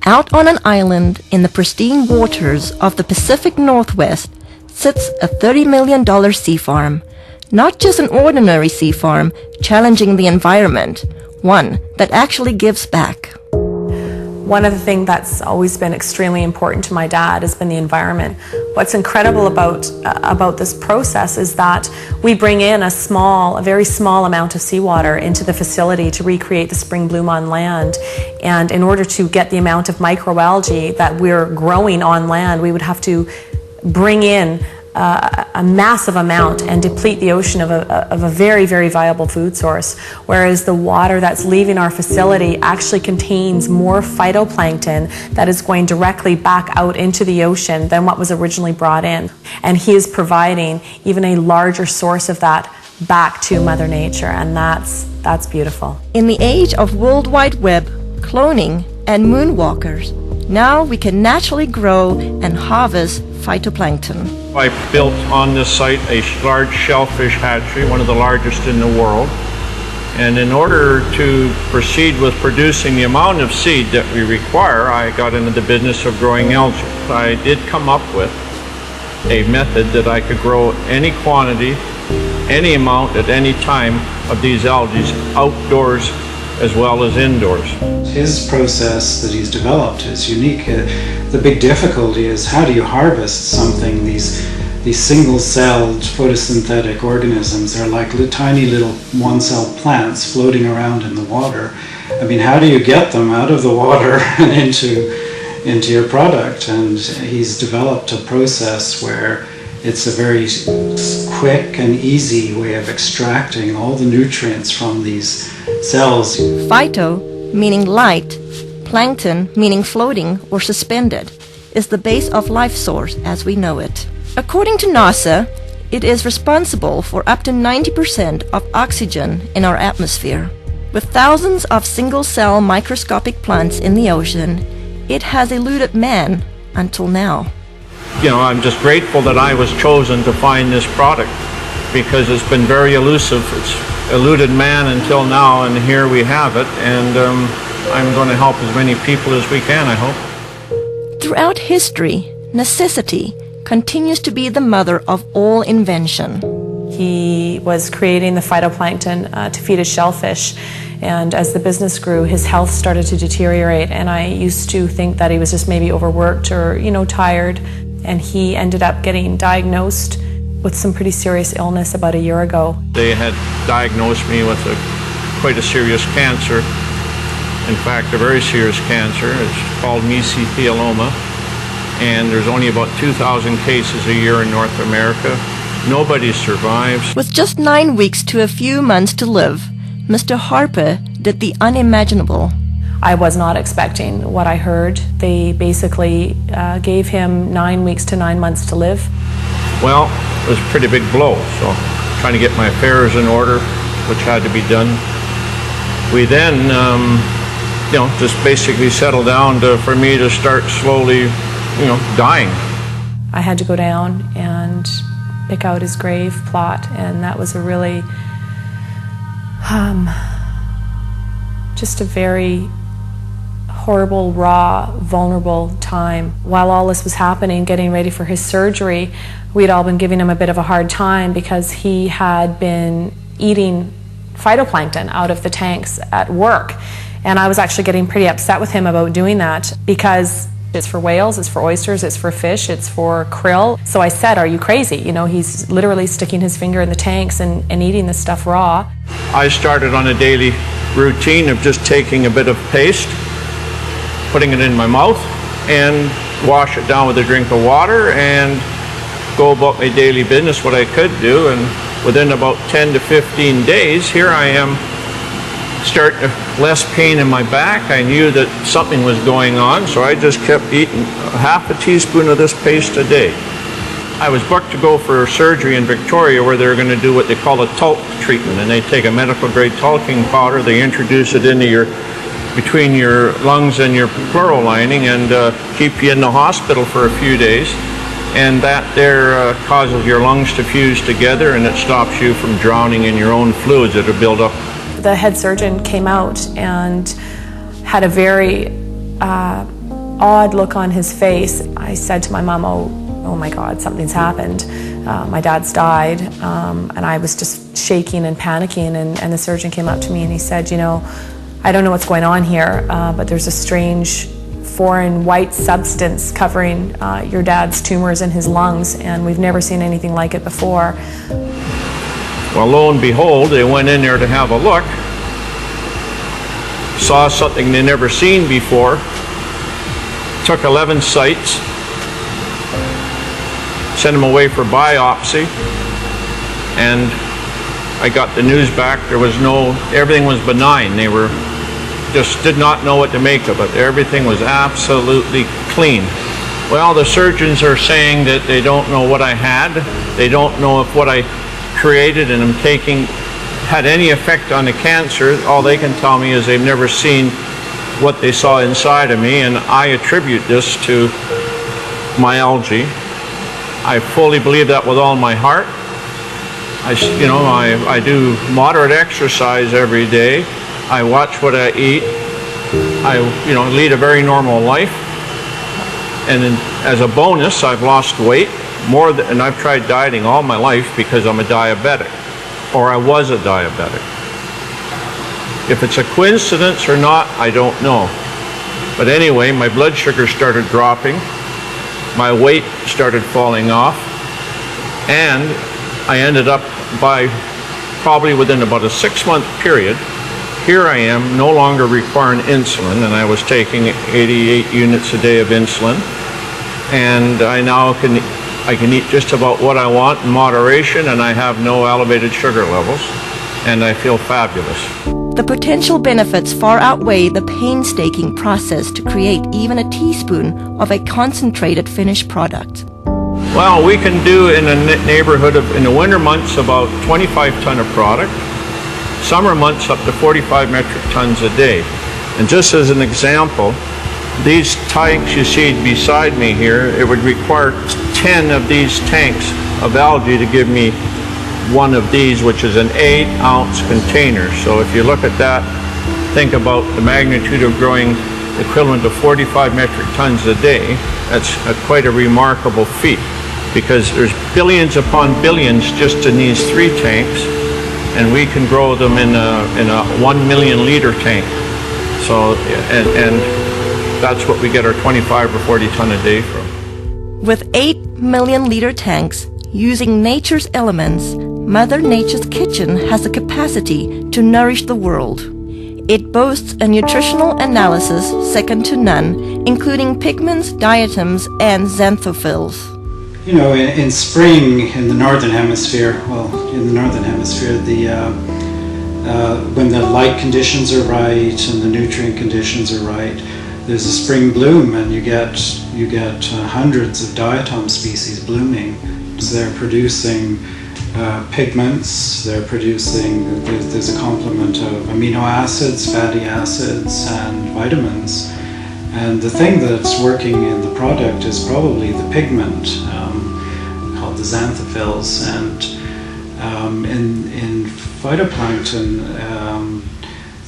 Out on an island in the pristine waters of the Pacific Northwest sits a $30 million sea farm. Not just an ordinary sea farm challenging the environment, one that actually gives back. One of the things that's always been extremely important to my dad has been the environment. What's incredible about this process is that we bring in a very small amount of seawater into the facility to recreate the spring bloom on land. And in order to get the amount of microalgae that we're growing on land, we would have to bring in a massive amount and deplete the ocean of a very, very viable food source, whereas the water that's leaving our facility actually contains more phytoplankton that is going directly back out into the ocean than what was originally brought in. And he is providing even a larger source of that back to Mother Nature, and that's beautiful. In the age of World Wide Web, cloning, and moonwalkers, now we can naturally grow and harvest phytoplankton. I built on this site a large shellfish hatchery, one of the largest in the world. And in order to proceed with producing the amount of seed that we require, I got into the business of growing algae. I did come up with a method that I could grow any quantity, any amount at any time of these algae outdoors as well as indoors. His process that he's developed is unique. The big difficulty is how do you harvest something? These single-celled photosynthetic organisms are like tiny little one-celled plants floating around in the water. I mean, how do you get them out of the water and into your product? And he's developed a process where it's a very quick and easy way of extracting all the nutrients from these cells. Phyto, meaning light, plankton, meaning floating or suspended, is the base of life source as we know it. According to NASA, it is responsible for up to 90% of oxygen in our atmosphere. With thousands of single-cell microscopic plants in the ocean, it has eluded man until now. You know, I'm just grateful that I was chosen to find this product because it's been very elusive. It's eluded man until now, and here we have it, and I'm going to help as many people as we can, I hope. Throughout history, necessity continues to be the mother of all invention. He was creating the phytoplankton to feed his shellfish, and as the business grew, his health started to deteriorate, and I used to think that he was just maybe overworked or, tired, and he ended up getting diagnosed with some pretty serious illness about a year ago. They had diagnosed me with quite a serious cancer. In fact, a very serious cancer. It's called mesothelioma, and there's only about 2,000 cases a year in North America. Nobody survives. With just 9 weeks to a few months to live, Mr. Harper did the unimaginable. I was not expecting what I heard. They basically gave him 9 weeks to 9 months to live. Well, it was a pretty big blow, so trying to get my affairs in order, which had to be done. We then, just basically settled down for me to start slowly, dying. I had to go down and pick out his grave plot, and that was a really, just a very horrible, raw, vulnerable time. While all this was happening, getting ready for his surgery, we'd all been giving him a bit of a hard time because he had been eating phytoplankton out of the tanks at work. And I was actually getting pretty upset with him about doing that because it's for whales, it's for oysters, it's for fish, it's for krill. So I said, are you crazy? He's literally sticking his finger in the tanks and eating this stuff raw. I started on a daily routine of just taking a bit of paste, putting it in my mouth, and wash it down with a drink of water and go about my daily business, what I could do. And within about 10 to 15 days, here I am, starting less pain in my back. I knew that something was going on, so I just kept eating half a teaspoon of this paste a day. I was booked to go for surgery in Victoria where they're going to do what they call a talc treatment, and they take a medical grade talking powder, they introduce it into between your lungs and your pleural lining and keep you in the hospital for a few days, and that there causes your lungs to fuse together, and it stops you from drowning in your own fluids that are built up. The head surgeon came out and had a very odd look on his face. I said to my mom, oh my God, something's happened. My dad's died, and I was just shaking and panicking, and the surgeon came up to me and he said, you know, I don't know what's going on here, but there's a strange foreign white substance covering your dad's tumors in his lungs, and we've never seen anything like it before. Well, lo and behold, they went in there to have a look, saw something they never seen before, took 11 sites, sent them away for biopsy, and I got the news back. There was everything was benign. They just did not know what to make of it. Everything was absolutely clean. Well, the surgeons are saying that they don't know what I had. They don't know if what I created and am taking had any effect on the cancer. All they can tell me is they've never seen what they saw inside of me, and I attribute this to my algae. I fully believe that with all my heart. I do moderate exercise every day. I watch what I eat. I lead a very normal life. And as a bonus, I've lost weight and I've tried dieting all my life because I'm a diabetic, or I was a diabetic. If it's a coincidence or not, I don't know. But anyway, my blood sugar started dropping, my weight started falling off, and I ended up probably within about a 6-month period, here I am no longer requiring insulin, and I was taking 88 units a day of insulin, and I now can eat just about what I want in moderation, and I have no elevated sugar levels, and I feel fabulous. The potential benefits far outweigh the painstaking process to create even a teaspoon of a concentrated finished product. Well, we can do in a neighborhood of, in the winter months, about 25 ton of product. Summer months up to 45 metric tons a day. And just as an example, these tanks you see beside me here, it would require 10 of these tanks of algae to give me one of these, which is an 8-ounce container. So if you look at that, think about the magnitude of growing equivalent to 45 metric tons a day. That's quite a remarkable feat, because there's billions upon billions just in these 3 tanks, and we can grow them in a 1 million liter tank. So, and that's what we get our 25 or 40 ton a day from. With 8 million liter tanks, using nature's elements, Mother Nature's kitchen has the capacity to nourish the world. It boasts a nutritional analysis second to none, including pigments, diatoms, and xanthophylls. You know, in spring in the northern hemisphere, when the light conditions are right and the nutrient conditions are right, there's a spring bloom, and you get hundreds of diatom species blooming. So they're producing pigments. There's a complement of amino acids, fatty acids, and vitamins. And the thing that's working in the product is probably the pigment called the xanthophylls. And in phytoplankton,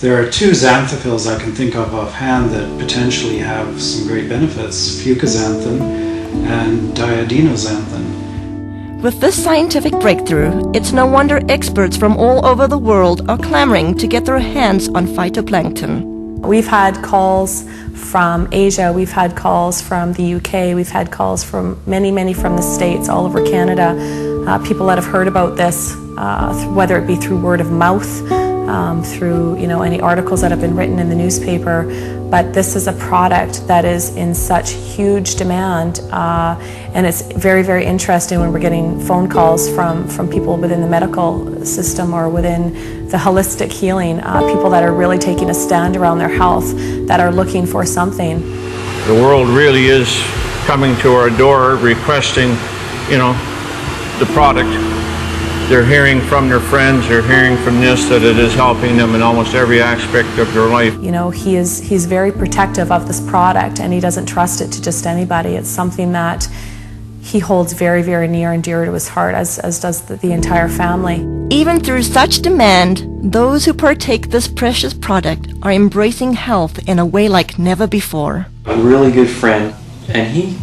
there are 2 xanthophylls I can think of offhand that potentially have some great benefits: fucoxanthin and diadinoxanthin. With this scientific breakthrough, it's no wonder experts from all over the world are clamoring to get their hands on phytoplankton. We've had calls from Asia, we've had calls from the UK, we've had calls from many from the States, all over Canada. People that have heard about this, whether it be through word of mouth, through any articles that have been written in the newspaper, but this is a product that is in such huge demand, and it's very interesting when we're getting phone calls from people within the medical system or within the holistic healing, people that are really taking a stand around their health, that are looking for something. The world really is coming to our door requesting, the product. They're hearing from their friends, they're hearing from this, that it is helping them in almost every aspect of their life. He's very protective of this product, and he doesn't trust it to just anybody. It's something that he holds very near and dear to his heart, as does the entire family. Even through such demand, those who partake this precious product are embracing health in a way like never before. A really good friend, and he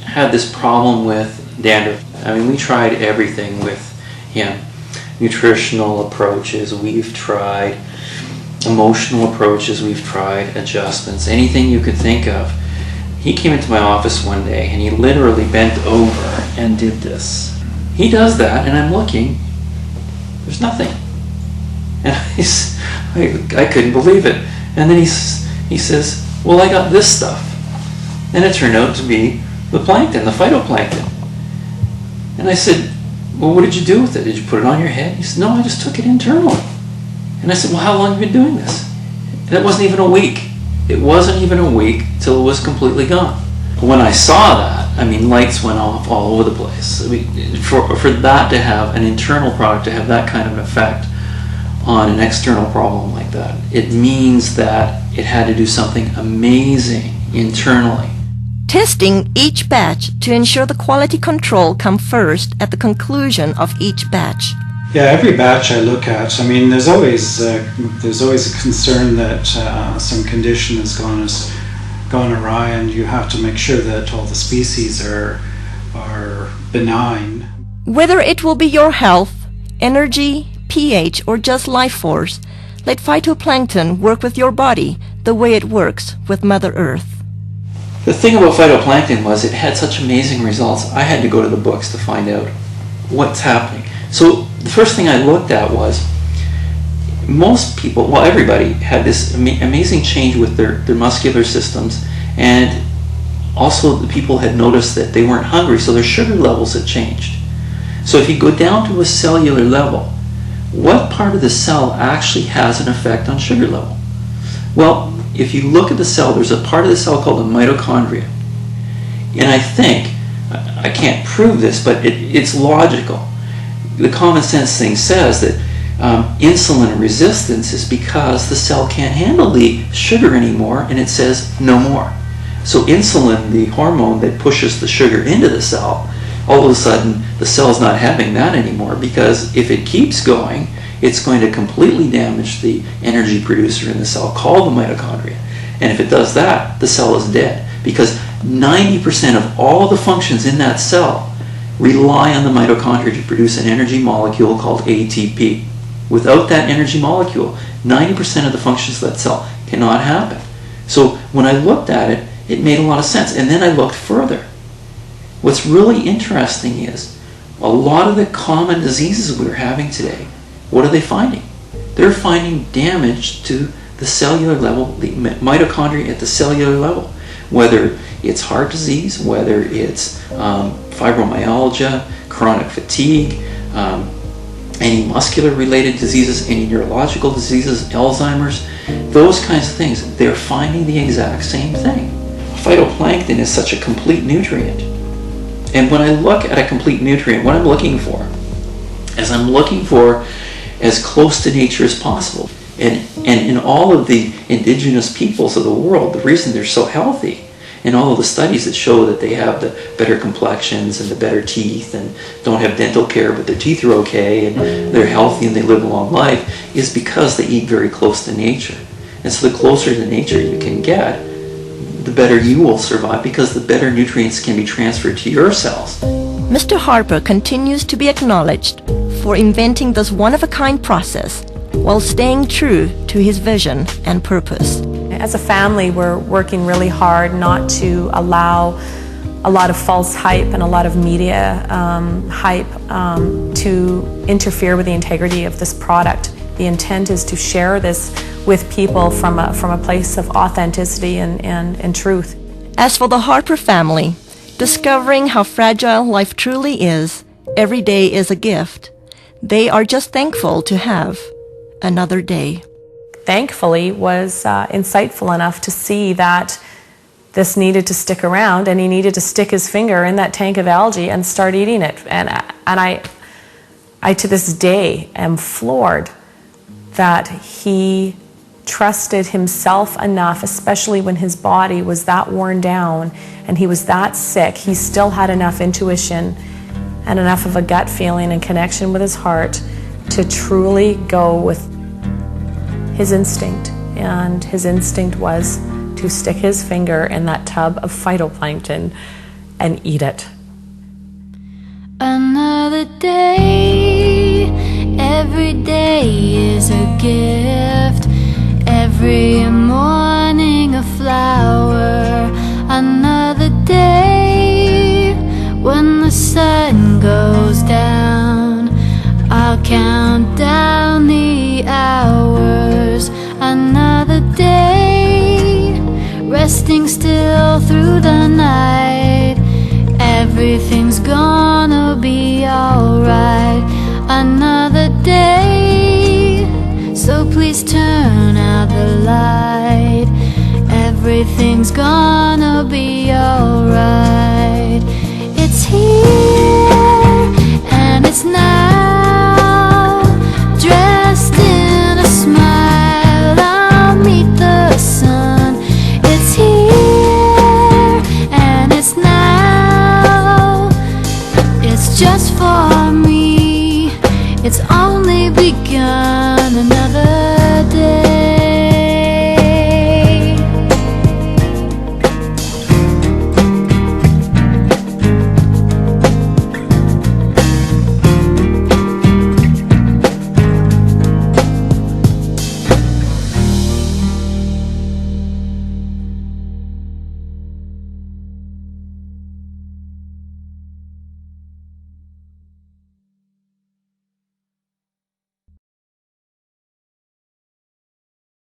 had this problem with dandruff. I mean, we tried everything with him. Nutritional approaches, we've tried emotional approaches, we've tried adjustments, anything you could think of. He came into my office one day and he literally bent over and did this. He does that and I'm looking, there's nothing. And I couldn't believe it. And then he says, well, I got this stuff. And it turned out to be the plankton, the phytoplancton. And I said, well, what did you do with it? Did you put it on your head? He said, no, I just took it internally. And I said, well, how long have you been doing this? And it wasn't even a week. It wasn't even a week till it was completely gone. When I saw that, I mean, lights went off all over the place. I mean, for that to have an internal product, to have that kind of an effect on an external problem like that, it means that it had to do something amazing internally. Testing each batch to ensure the quality control come first at the conclusion of each batch. Yeah, every batch I look at, I mean, there's always a concern that some condition has gone awry, and you have to make sure that all the species are benign. Whether it will be your health, energy, pH, or just life force, let phytoplankton work with your body the way it works with Mother Earth. The thing about phytoplankton was it had such amazing results. I had to go to the books to find out what's happening. So the first thing I looked at was most people, well, everybody had this amazing change with their muscular systems, and also the people had noticed that they weren't hungry, so their sugar levels had changed. So if you go down to a cellular level, what part of the cell actually has an effect on sugar level? Well, if you look at the cell, there's a part of the cell called the mitochondria. And I think, I can't prove this, but it's logical. The common sense thing says that insulin resistance is because the cell can't handle the sugar anymore, and it says no more. So insulin, the hormone that pushes the sugar into the cell, all of a sudden the cell's not having that anymore, because if it keeps going, it's going to completely damage the energy producer in the cell called the mitochondria. And if it does that, the cell is dead, because 90% of all the functions in that cell rely on the mitochondria to produce an energy molecule called ATP. Without that energy molecule, 90% of the functions of that cell cannot happen. So when I looked at it, it made a lot of sense. And then I looked further. What's really interesting is a lot of the common diseases we're having today, what are they finding? They're finding damage to the cellular level, the mitochondria at the cellular level. Whether it's heart disease, whether it's fibromyalgia, chronic fatigue, any muscular related diseases, any neurological diseases, Alzheimer's, those kinds of things, they're finding the exact same thing. Phytoplankton is such a complete nutrient. And when I look at a complete nutrient, what I'm looking for is I'm looking for as close to nature as possible. And in all of the indigenous peoples of the world, the reason they're so healthy, and all of the studies that show that they have the better complexions and the better teeth and don't have dental care but their teeth are okay and they're healthy and they live a long life, is because they eat very close to nature. And so the closer to nature you can get, the better you will survive, because the better nutrients can be transferred to your cells. Mr. Harper continues to be acknowledged for inventing this one-of-a-kind process while staying true to his vision and purpose. As a family, we're working really hard not to allow a lot of false hype and a lot of media hype to interfere with the integrity of this product. The intent is to share this with people from a place of authenticity and truth. As for the Harper family, discovering how fragile life truly is, every day is a gift. They are just thankful to have another day. Thankfully, was insightful enough to see that this needed to stick around, and he needed to stick his finger in that tank of algae and start eating it. And I to this day am floored that he trusted himself enough, especially when his body was that worn down and he was that sick. He still had enough intuition and enough of a gut feeling and connection with his heart to truly go with his instinct. And his instinct was to to stick his finger in that tub of phytoplankton and eat it. Another day, every day is a gift. Every morning a flower. Another day, when the sun goes down, I'll count down the hours. Another day, resting still through the night. Everything's gonna be alright. Another day, so please turn out the light. Everything's gonna be alright. It's here and it's now, dressed in a smile. I'll meet the sun. It's here and it's now. It's just for me. It's only begun. Another day.